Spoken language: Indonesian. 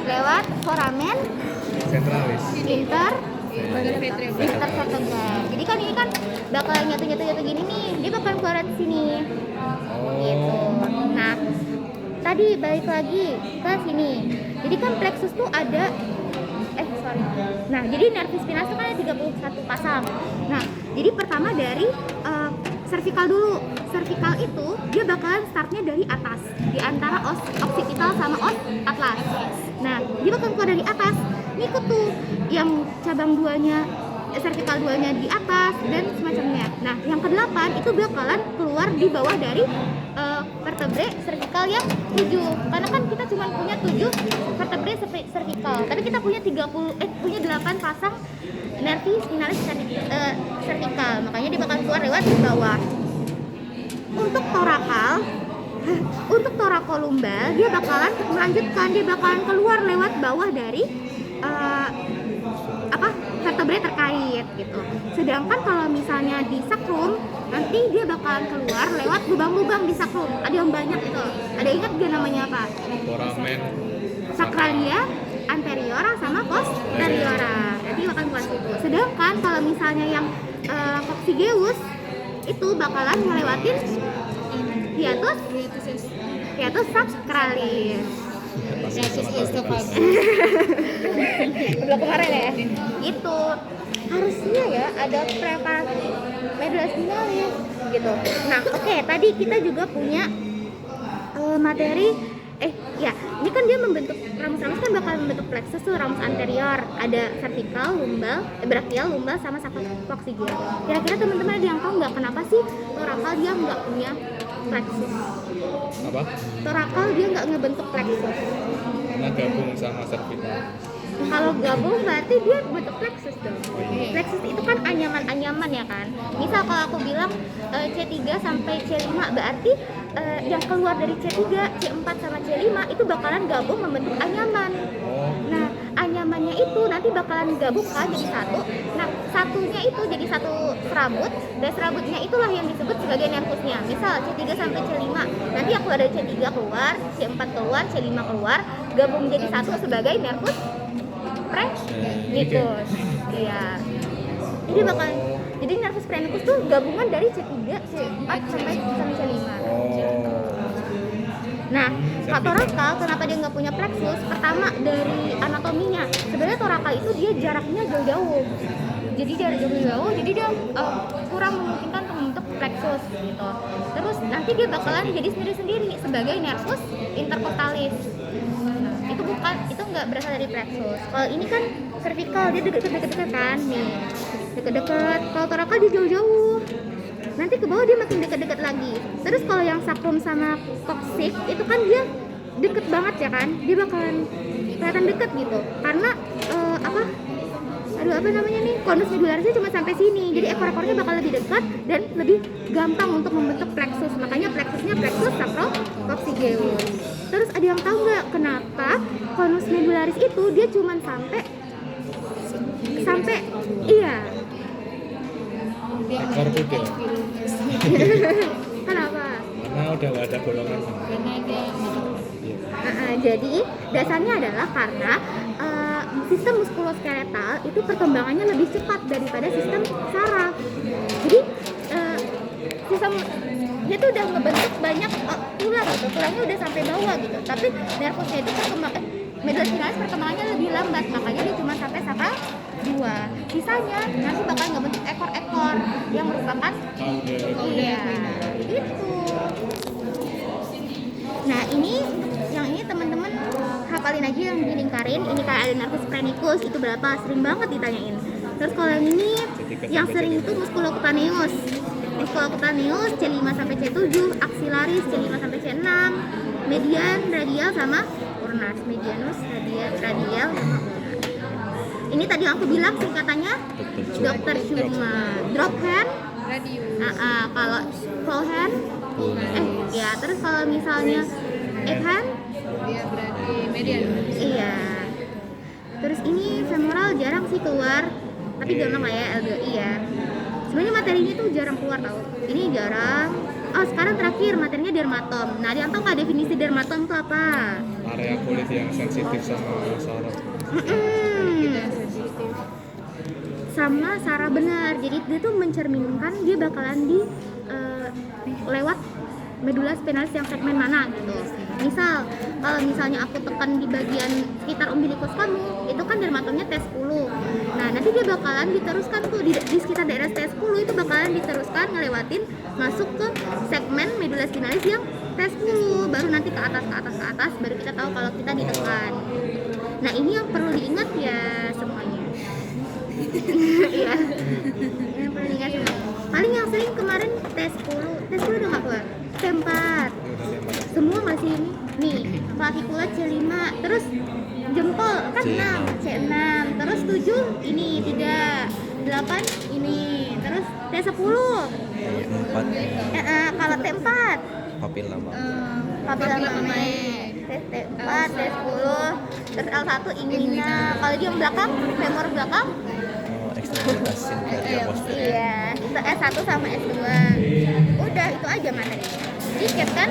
lewat foramen Centralis. inter vertebral. Jadi kan ini kan bakal nyatu gini nih, dia bakal keluar dari sini. Gitu. Nah, tadi balik lagi ke sini. Jadi kan plexus tuh ada Nah, jadi nervus spinalis itu kan ada 31 pasang. Nah, jadi pertama dari cervical dulu. Cervical itu dia bakalan startnya dari atas, di antara os occipital sama os atlas. Nah, dia bakal keluar dari atas. Ngikut tuh yang cabang duanya, cervical duanya di atas dan semacamnya. Nah, yang ke-8 itu bakalan keluar di bawah dari vertebrae cervical yang 7. Karena kan kita cuma punya 7 vertebrae cervical, tapi kita punya 8 pasang nervi spinalis cervical. Makanya dia bakal keluar lewat bawah. Untuk thoracolumbar dia bakalan melanjutkan, dia bakalan keluar lewat bawah dari vertebrae terkait gitu. Sedangkan kalau misalnya di sacrum nanti dia bakalan keluar lewat lubang-lubang di sacrum. Ada yang banyak itu. Ada ingat gak namanya apa? Foramen Sacralia anteriora sama posteriora. Nanti bakal keluar situ. Sedangkan kalau misalnya yang coccygeus itu bakalan ngelewatin hiatus sacralis. Udah kemarin ya? Itu harusnya ya ada preparasi medula spinalis gitu. Nah, oke, tadi kita juga punya materi ini kan dia membentuk ramus-ramus, kan bakal membentuk plexus tuh, ramus anterior, ada vertikal, lumbal, brachial, lumbal sama coccygeal. Kira-kira teman-teman ada yang tahu nggak kenapa sih thoracal dia nggak punya plexus? apa? Thoracal dia nggak ngebentuk plexus. Karena gabung sama cervical. Kalau gabung berarti dia bentuk plexus dong. Plexus itu kan anyaman-anyaman ya kan. Misal kalau aku bilang C3 sampai C5 berarti yang keluar dari C3, C4 sama C5 itu bakalan gabung membentuk anyaman. Nah, anyamannya itu nanti bakalan gabung kan jadi satu. Nah, satunya itu jadi satu serabut, dan serabutnya itulah yang disebut sebagai nervusnya. Misal C3 sampai C5, nanti aku ada C3 keluar, C4 keluar, C5 keluar, gabung jadi satu sebagai nervus prenicus. Iya. Jadi nervus prenicus tuh gabungan dari C3, C4 sampai C5. Nah, thoracal kenapa dia nggak punya plexus? Pertama dari anatominya. Sebenarnya thoracal itu dia jaraknya jauh-jauh. Jadi dari jauh-jauh, jadi dia kurang memungkinkan untuk membentuk plexus gitu. Terus nanti dia bakalan jadi sendiri-sendiri sebagai nervus intercostalis. Nah, itu nggak berasal dari plexus. Kalau ini kan cervical, dia deket-deket kan nih, deket-deket. Kalau thoracal dia jauh-jauh, nanti ke bawah dia makin deket-deket lagi. Terus kalau yang sacrum sama coccyx itu kan dia deket banget ya kan, dia bakalan kelihatan deket gitu karena konus medularisnya cuma sampai sini, jadi ekor-ekornya bakal lebih dekat dan lebih gampang untuk membentuk plexus. Makanya plexusnya plexus sacrococcygeus. Terus ada yang tahu nggak kenapa konus medularis itu dia cuma sampai Ekor kuda. Kenapa? Karena udah nggak ada bolongan. Jadi dasarnya adalah karena sistem muskuloskeletal itu perkembangannya lebih cepat daripada sistem saraf. Jadi sistem dia tuh udah ngebentuk banyak tulang gitu, tulangnya udah sampai bawah gitu. Tapi nervusnya itu medula spinalis perkembangannya lebih lambat, makanya dia cuma sampai sakral 2. Sisanya nanti bakal ngebentuk ekor-ekor yang merupakan gitu. Nah, ini teman-teman hafalin aja yang dilingkarin. Ini kayak ada nervus prenicus itu berapa, sering banget ditanyain. Terus kalau yang ini yang sering itu musculocutaneus C5 sampai C7, axillaris C5 sampai C6, median, radial sama ulnar. Medianus, radial sama ulnar. Ini tadi yang aku bilang singkatannya Dr. Schumann. Drop hand, kalau flow hand, terus kalau misalnya egg hand, dia berarti median. Iya. Terus ini femoral jarang sih keluar, tapi gampang lah ya LGI ya. Sebenarnya materinya tuh jarang keluar tau. Ini jarang. Oh, sekarang terakhir materinya dermatom. Nah, dia tahu nggak definisi dermatom itu apa? area kulit yang sensitif sama saraf. Tidak sensitif. Sama Sarah benar, jadi dia tuh mencerminkan dia bakalan di lewat medula spinalis yang segmen mana gitu. Misal kalau misalnya aku tekan di bagian sekitar umbilikus kamu, itu kan dermatomnya T10. Nah nanti dia bakalan diteruskan tuh di sekitar daerah T10 itu bakalan diteruskan ngelewatin masuk ke segmen medula spinalis yang T10, baru nanti ke atas baru kita tahu kalau kita ditekan. Nah ini yang perlu diingat ya semuanya. Iya. Yang perlu diingat semua. Paling yang sering kemarin T10 udah nggak keluar. T4 semua masih ini nih clavicula C5, terus jempol kan 6 C6, terus 7 ini tidak 8 ini, terus T10 4 kalau T4 papila mama. papila mamae, T4 T10, terus L1 ingina, kalau dia yang belakang femur belakang Ekstremitas inferior posterior. iya itu S1 sama S2 udah itu aja materinya dikit kan.